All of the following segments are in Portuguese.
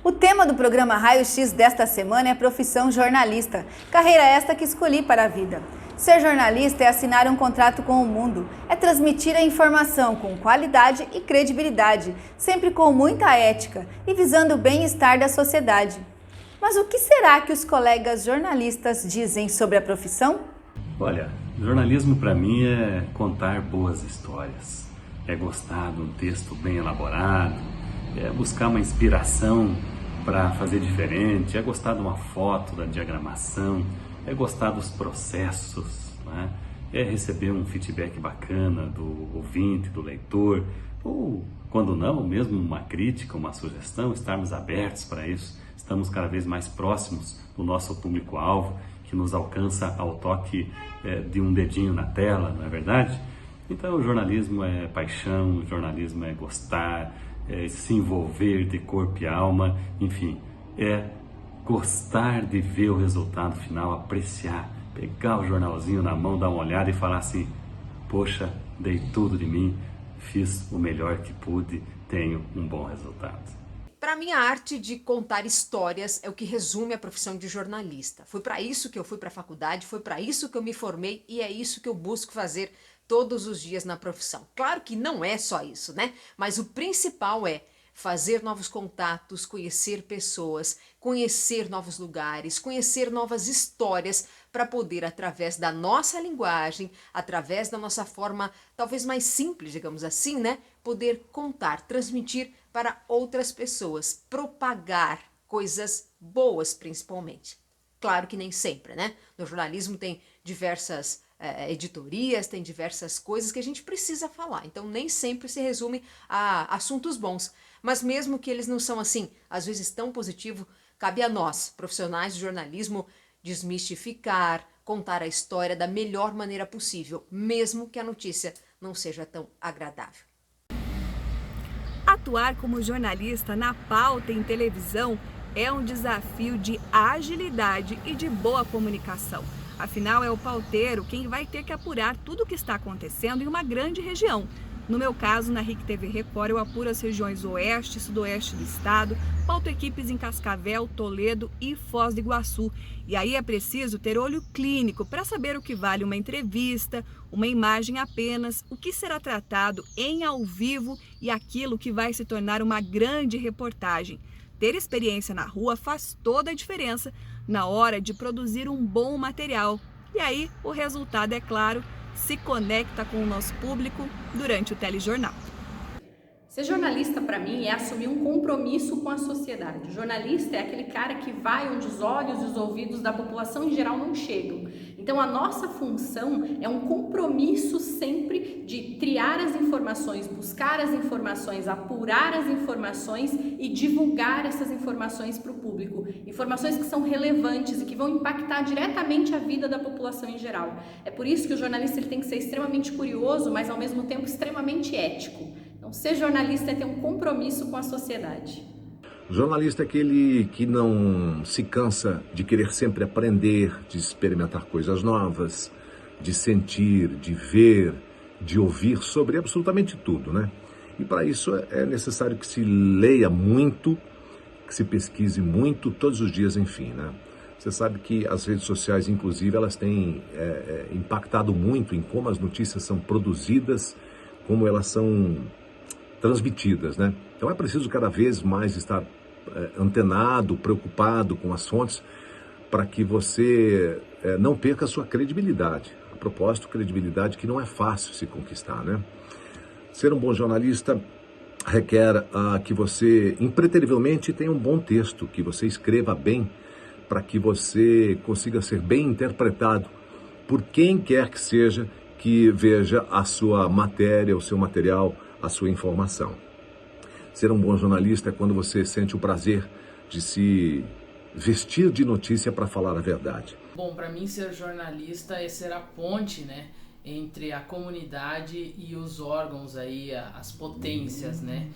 O tema do programa Raio X desta semana é a profissão jornalista, carreira esta que escolhi para a vida. Ser jornalista é assinar um contrato com o mundo, é transmitir a informação com qualidade e credibilidade, sempre com muita ética e visando o bem-estar da sociedade. Mas o que será que os colegas jornalistas dizem sobre a profissão? Olha, jornalismo para mim é contar boas histórias, é gostar de um texto bem elaborado, é buscar uma inspiração para fazer diferente, é gostar de uma foto, da diagramação, é gostar dos processos, né? É receber um feedback bacana do ouvinte, do leitor, ou quando não, mesmo uma crítica, uma sugestão, estarmos abertos para isso. Estamos cada vez mais próximos do nosso público-alvo, que nos alcança ao toque de um dedinho na tela, não é verdade? Então o jornalismo é paixão, o jornalismo é gostar, é se envolver de corpo e alma, enfim, é gostar de ver o resultado final, apreciar, pegar o jornalzinho na mão, dar uma olhada e falar assim: poxa, dei tudo de mim, fiz o melhor que pude, tenho um bom resultado. Para mim, a arte de contar histórias é o que resume a profissão de jornalista. Foi para isso que eu fui para a faculdade, foi para isso que eu me formei e é isso que eu busco fazer todos os dias na profissão. Claro que não é só isso, né? Mas o principal é fazer novos contatos, conhecer pessoas, conhecer novos lugares, conhecer novas histórias para poder, através da nossa linguagem, através da nossa forma talvez mais simples, digamos assim, né? Poder contar, transmitir para outras pessoas, propagar coisas boas principalmente. Claro que nem sempre, né? No jornalismo tem diversas editorias, tem diversas coisas que a gente precisa falar. Então nem sempre se resume a assuntos bons. Mas mesmo que eles não são assim, às vezes tão positivo, cabe a nós, profissionais de jornalismo, desmistificar, contar a história da melhor maneira possível, mesmo que a notícia não seja tão agradável. Atuar como jornalista na pauta em televisão é um desafio de agilidade e de boa comunicação. Afinal, é o pauteiro quem vai ter que apurar tudo o que está acontecendo em uma grande região. No meu caso, na RIC TV Record, eu apuro as regiões oeste e sudoeste do estado, pauto equipes em Cascavel, Toledo e Foz do Iguaçu. E aí é preciso ter olho clínico para saber o que vale uma entrevista, uma imagem apenas, o que será tratado em ao vivo e aquilo que vai se tornar uma grande reportagem. Ter experiência na rua faz toda a diferença na hora de produzir um bom material. E aí o resultado, é claro, se conecta com o nosso público durante o telejornal. Ser jornalista, para mim, é assumir um compromisso com a sociedade. O jornalista é aquele cara que vai onde os olhos e os ouvidos da população em geral não chegam. Então, a nossa função é um compromisso sempre de triar as informações, buscar as informações, apurar as informações e divulgar essas informações para o público. Informações que são relevantes e que vão impactar diretamente a vida da população em geral. É por isso que o jornalista ele tem que ser extremamente curioso, mas ao mesmo tempo extremamente ético. Então, ser jornalista é ter um compromisso com a sociedade. O jornalista é aquele que não se cansa de querer sempre aprender, de experimentar coisas novas, de sentir, de ver, de ouvir sobre absolutamente tudo, né? E para isso é necessário que se leia muito, que se pesquise muito, todos os dias, enfim, né? Você sabe que as redes sociais, inclusive, elas têm impactado muito em como as notícias são produzidas, como elas são transmitidas, né? Então é preciso cada vez mais estar antenado, preocupado com as fontes para que você não perca a sua credibilidade. A propósito, credibilidade que não é fácil se conquistar, né? Ser um bom jornalista requer que você, impreterivelmente, tenha um bom texto, que você escreva bem, para que você consiga ser bem interpretado por quem quer que seja que veja a sua matéria, o seu material, a sua informação. Ser um bom jornalista é quando você sente o prazer de se vestir de notícia para falar a verdade. Bom, para mim ser jornalista é ser a ponte, né, entre a comunidade e os órgãos aí, as potências, né?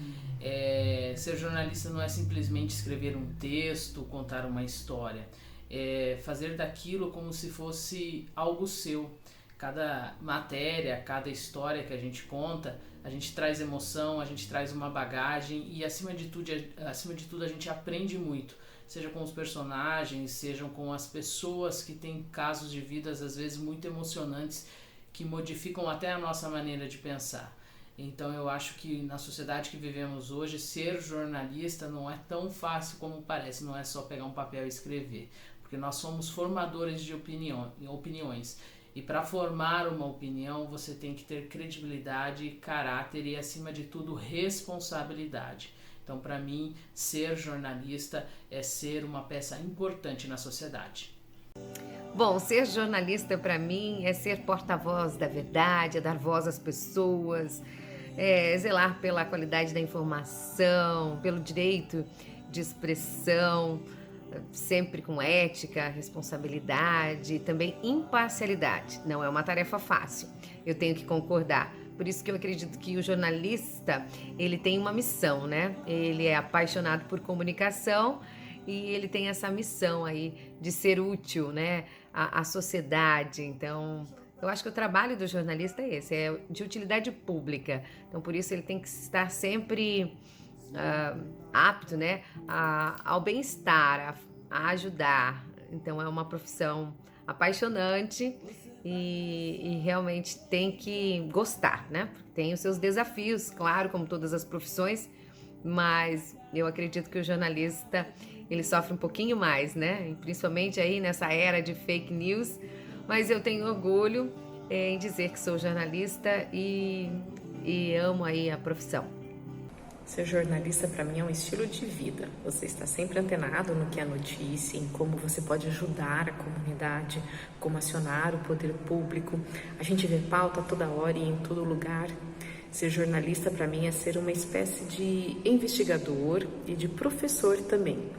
Ser jornalista não é simplesmente escrever um texto, contar uma história. É fazer daquilo como se fosse algo seu. Cada matéria, cada história que a gente conta A gente traz emoção, a gente traz uma bagagem e acima de tudo a gente aprende muito, seja com os personagens, sejam com as pessoas que têm casos de vidas às vezes muito emocionantes que modificam até a nossa maneira de pensar. Então eu acho que na sociedade que vivemos hoje, ser jornalista não é tão fácil como parece, não é só pegar um papel e escrever, porque nós somos formadores de opiniões. E para formar uma opinião, você tem que ter credibilidade, caráter e, acima de tudo, responsabilidade. Então, para mim, ser jornalista é ser uma peça importante na sociedade. Bom, ser jornalista para mim é ser porta-voz da verdade, é dar voz às pessoas, é zelar pela qualidade da informação, pelo direito de expressão, sempre com ética, responsabilidade e também imparcialidade. Não é uma tarefa fácil, eu tenho que concordar. Por isso que eu acredito que o jornalista, ele tem uma missão, né? Ele é apaixonado por comunicação e ele tem essa missão aí de ser útil, né, à sociedade. Então, eu acho que o trabalho do jornalista é esse, é de utilidade pública. Então, por isso ele tem que estar sempre apto, né, ao bem-estar, a ajudar. Então, é uma profissão apaixonante e realmente tem que gostar, né? Tem os seus desafios, claro, como todas as profissões, mas eu acredito que o jornalista, ele sofre um pouquinho mais, né? Principalmente aí nessa era de fake news, mas eu tenho orgulho em dizer que sou jornalista e amo aí a profissão. Ser jornalista para mim é um estilo de vida. Você está sempre antenado no que é notícia, em como você pode ajudar a comunidade, como acionar o poder público. A gente vê pauta toda hora e em todo lugar. Ser jornalista para mim é ser uma espécie de investigador e de professor também.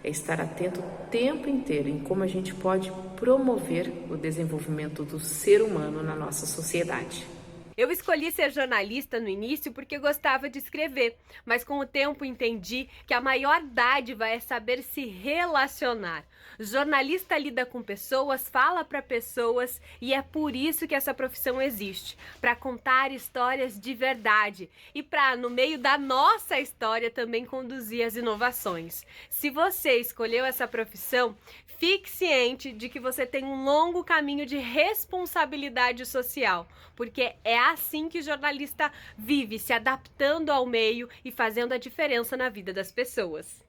É estar atento o tempo inteiro em como a gente pode promover o desenvolvimento do ser humano na nossa sociedade. Eu escolhi ser jornalista no início porque gostava de escrever, mas com o tempo entendi que a maior dádiva é saber se relacionar. O jornalista lida com pessoas, fala para pessoas e é por isso que essa profissão existe, para contar histórias de verdade e para, no meio da nossa história, também conduzir as inovações. Se você escolheu essa profissão, fique ciente de que você tem um longo caminho de responsabilidade social, porque é assim que o jornalista vive, se adaptando ao meio e fazendo a diferença na vida das pessoas.